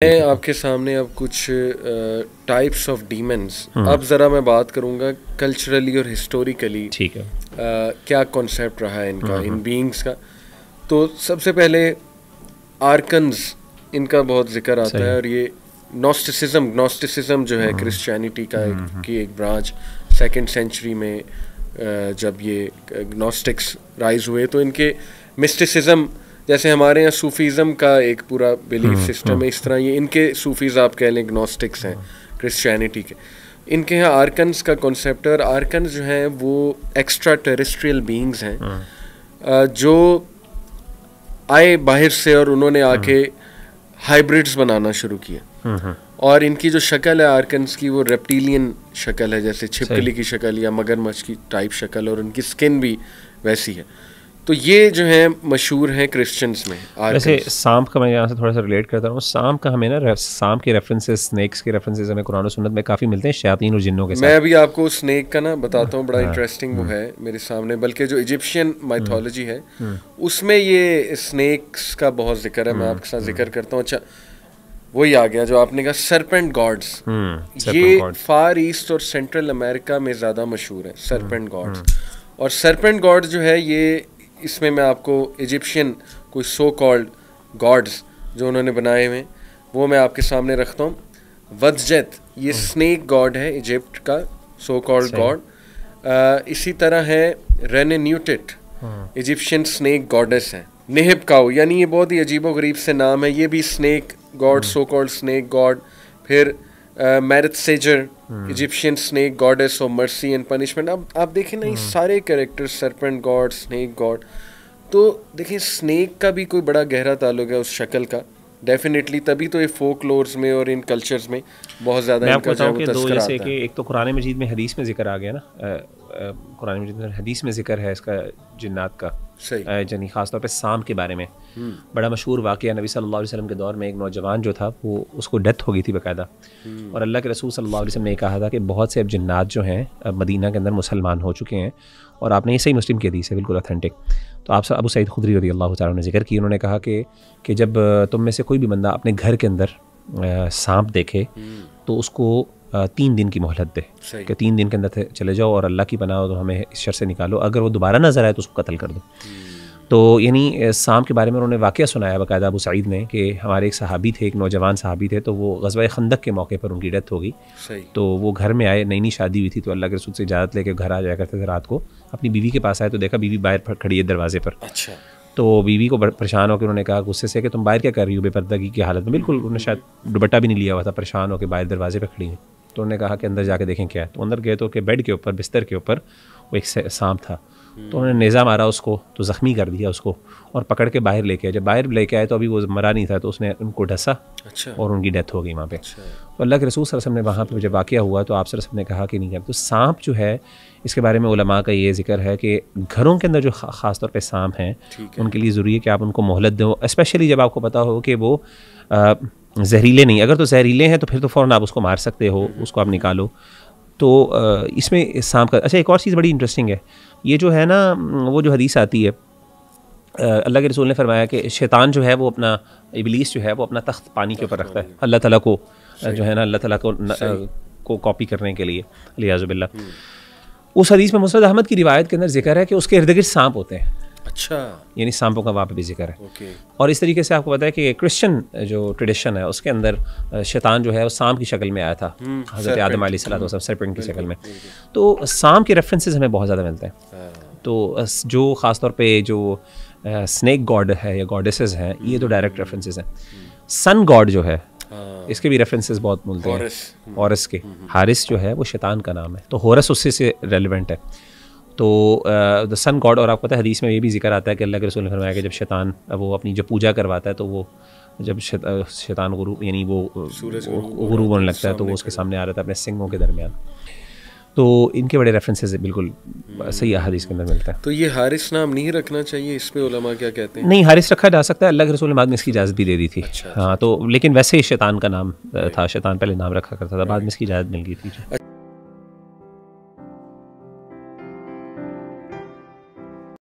मैं आपके सामने अब कुछ टाइप्स ऑफ डीमंस अब ज़रा मैं बात करूँगा कल्चरली और हिस्टोरिकली। ठीक है। क्या कॉन्सेप्ट रहा है इनका, इन बीइंग्स का। तो सबसे पहले आर्कन्स, इनका बहुत जिक्र आता है, और ये नॉस्टिसिज्म जो है क्रिश्चियनिटी का की एक ब्रांच 2nd सेंचुरी में जब ये ग्नोस्टिक्स राइज हुए तो इनके मिस्टिसिज्म, जैसे हमारे यहाँ सूफीज़म का एक पूरा बिलीफ सिस्टम है, इस तरह ये इनके सूफीज़ आप कह लें ग्नोस्टिक्स हैं क्रिश्चियनिटी के। इनके यहाँ आर्कन्स का कॉन्सेप्ट है, और आर्कन्स जो हैं वो एक्स्ट्रा टेरेस्ट्रियल बीइंग्स हैं जो आए बाहर से और उन्होंने आके हाइब्रिड्स बनाना शुरू किया। और इनकी जो शक्ल है आर्कन्स की वो रेप्टिलियन शक्ल है, जैसे छिपकली की शक्ल या मगरमच्छ की टाइप शक्ल, और उनकी स्किन भी वैसी है। तो ये जो है मशहूर हैं क्रिश्चियंस में। वैसे सांप का मैं यहाँ से थोड़ा सा रिलेट करता हूँ। सांप का हमें ना सांप के रेफरेंसेस, स्नेक्स के रेफरेंसेस हमें कुरान और सुन्नत में काफ़ी मिलते हैं, शयातीन और जिन्नों के साथ। मैं अभी आपको स्नेक का ना बताता हूँ, बड़ा इंटरेस्टिंग वो है मेरे सामने। बल्कि जो इजिप्शियन माइथोलॉजी है उसमें ये स्नेक्स का बहुत जिक्र है, मैं आपके साथ जिक्र करता हूँ। अच्छा, वही आ गया जो आपने कहा, सरपेंट गॉड्स। ये फार ईस्ट और सेंट्रल अमेरिका में ज़्यादा मशहूर है सरपेंट गॉड्स। और सरपेंट गॉड जो है ये, इसमें मैं आपको इजिप्शियन कोई सो कॉल्ड गॉड्स जो उन्होंने बनाए हुए वो मैं आपके सामने रखता हूँ। वज्जत, ये स्नेक गॉड है इजिप्ट का, सो कॉल्ड गॉड। इसी तरह है रेनेन्यूटिट, इजिप्शियन स्नेक गॉडेस है। नेहब काउ, यानी ये बहुत ही अजीबो गरीब से नाम है, ये भी snake god, so called snake god. फिर Meretseger, Egyptian snake goddess of mercy and punishment. अब आप देखें ना, ये सारे characters, serpent god, snake god, तो देखिए स्नेक का भी कोई बड़ा गहरा ताल्लुक है उस शक्ल का, डेफिनेटली। तभी तो ये फोकलोर्स में और इन कल्चर्स में बहुत ज़्यादा इनका जो है तस्करा आता है। एक तो कुरान मजीद में हदीस में जिक्र आ गया ना, कुरान मजीद में हदीस में जिक्र है इसका जिन्नात का, यानी ख़ासतौर पे सांप के बारे में। बड़ा मशहूर वाक़या, नबी सल्लल्लाहु अलैहि वसल्लम के दौर में एक नौजवान जो था वो, उसको डेथ हो गई थी बाकायदा, और अल्लाह के रसूल सल्लल्लाहु अलैहि वसल्लम ने कहा था कि बहुत से अब जिन्नात जो हैं अब मदीना के अंदर मुसलमान हो चुके हैं। और आपने ये सही मुस्लिम की हदीस है, बिल्कुल ऑथेंटिक। तो आप अबू सईद खुदरी रज़ियल्लाहु ताला ने जिक्र की, उन्होंने कहा कि जब तुम में से कोई भी बंदा अपने घर के अंदर सांप देखे तो उसको 3 दिन की मोहलत दे, कि 3 दिन के अंदर चले जाओ और अल्लाह की पनाह हो तो हमें इस शर से निकालो, अगर वो दोबारा नजर आए तो उसको कत्ल कर दो। तो यानी सांप के बारे में उन्होंने वाक़या सुनाया बाकायदा अबू सईद ने, कि हमारे एक सहाबी थे, एक नौजवान सहाबी थे, तो वो ग़ज़वा खंदक के मौके पर उनकी डेथ हो गई। तो वो घर में आए, नई नई शादी हुई थी, तो अल्लाह के रसूल से इजाज़त लेके घर आ जाया करते थे रात को। अपनी बीवी के पास आए तो देखा बीवी बाहर खड़ी है दरवाजे पर। अच्छा। तो बीवी को परेशान होकर उन्होंने कहा गुस्से से कि तुम बाहर क्या कर रही हो बेपर्दगी की हालत में, बिल्कुल उन्होंने शायद दुपट्टा भी नहीं लिया हुआ था, परेशान होकर बाहर दरवाजे पर खड़ी हैं। तो उन्होंने कहा कि अंदर जाके देखें क्या है। तो अंदर गए तो कि बेड के ऊपर, बिस्तर के ऊपर वो एक सांप था। तो उन्होंने नेज़ा मारा उसको, तो ज़ख्मी कर दिया उसको, और पकड़ के बाहर लेके आए। जब बाहर लेके आए तो अभी वो मरा नहीं था, तो उसने उनको ढसा। अच्छा। और उनकी डेथ हो गई वहाँ पे। अच्छा। तो अल्लाह के रसूल सल्लल्लाहु अलैहि वसल्लम ने वहाँ पे जब वाक़या हुआ तो आप सल्लल्लाहु अलैहि वसल्लम ने कहा कि नहीं। तो सांप जो है, इसके बारे में उलमा का ये जिक्र है कि घरों के अंदर जो ख़ास तौर पे सांप हैं उनके लिए ज़रूरी है कि आप उनको मोहलत दो, स्पेशली जब आपको पता हो कि वो जहरीले नहीं। अगर तो जहरीले हैं तो फिर तो फ़ौरन आप उसको मार सकते हो, उसको आप निकालो। तो इसमें सांप का, अच्छा एक और चीज़ बड़ी इंटरेस्टिंग है, ये जो है ना, वो जो हदीस आती है, अल्लाह के रसूल ने फरमाया कि शैतान जो है वो अपना, इबलीस जो है वो अपना तख्त पानी के ऊपर रखता है अल्लाह ताला को, जो है ना अल्लाह ताला को कॉपी करने के लिए, लियाज़ु बिल्लाह। उस हदीस में मुस्नद अहमद की रिवायत के अंदर जिक्र है कि उसके इर्द गिर्द सांप होते हैं। अच्छा। यानी सांपों का वहाँ पे भी जिक्र है। और इस तरीके से आपको पता है कि क्रिश्चियन जो ट्रेडिशन है उसके अंदर शैतान जो है वो सांप की शक्ल में आया था, हज़रत आदम अलैहिस्सलाम सरपेंट की शक्ल में। तो सांप के रेफरेंसेस हमें बहुत ज़्यादा मिलते हैं। तो जो ख़ास तौर पे जो स्नेक गॉड है या गॉडेसेस हैं, ये तो डायरेक्ट रेफरेंसेस हैं। सन गॉड जो है, इसके भी रेफरेंसेस बहुत मिलते हैं। हॉरस के, हारिस जो है वो शैतान का नाम है, तो हॉरस उससे से रेलिवेंट है। तो द सन गॉड, और आपको पता है हदीस में ये भी जिक्र आता है कि अल्लाह के रसूल ने फरमाया कि जब शैतान वो अपनी जो पूजा करवाता है तो वो जब शैतान गुरूब, यानी वो गुरूब होने लगता है, तो वो उसके सामने आ रहा था अपने सिंगों के दरमियान। तो इनके बड़े रेफरेंसेस बिल्कुल सही हदीस के अंदर मिलता है। तो ये हारिस नाम नहीं रखना चाहिए, इस पे उलमा क्या कहते हैं? नहीं, हारिस रखा जा सकता है, अल्लाह के रसूल ने बाद में इसकी इजाज़त भी दे दी थी। अच्छा, हाँ, तो लेकिन वैसे ही शैतान का नाम था, शैतान पहले नाम रखा करता था, बाद में इसकी इजाज़त मिल गई थी।